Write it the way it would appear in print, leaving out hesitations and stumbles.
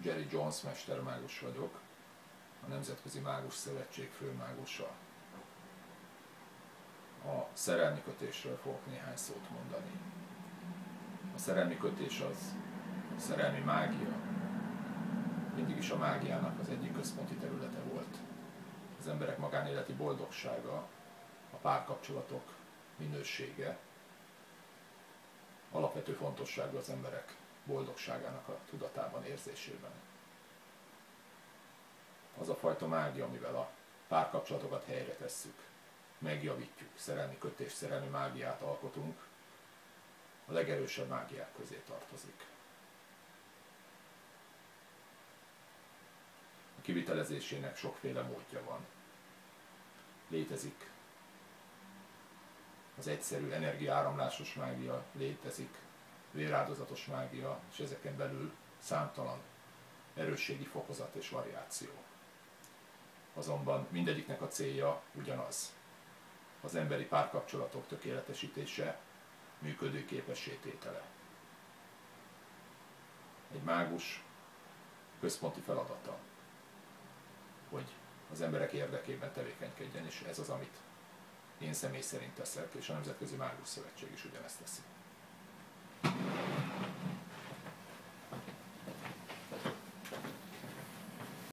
Jerry Jones mestermágus vagyok, a Nemzetközi Mágus Szövetség főmágusa. A szerelmi kötésről fogok néhány szót mondani. A szerelmi kötés az a szerelmi mágia. Mindig is a mágiának az egyik központi területe volt. Az emberek magánéleti boldogsága, a párkapcsolatok minősége alapvető fontosságú az emberek boldogságának a tudatában, érzésében. Az a fajta mágia, amivel a párkapcsolatokat helyre tesszük, megjavítjuk, szerelmi kötés, szerelmi mágiát alkotunk, a legerősebb mágiák közé tartozik. A kivitelezésének sokféle módja van. Létezik az egyszerű energiaáramlásos mágia, létezik véráldozatos mágia, és ezeken belül számtalan erősségi fokozat és variáció. Azonban mindegyiknek a célja ugyanaz. Az emberi párkapcsolatok tökéletesítése, működőképessé tétele. Egy mágus központi feladata, hogy az emberek érdekében tevékenykedjen, és ez az, amit én személy szerint teszek, és a Nemzetközi Mágus Szövetség is ugyanezt teszi.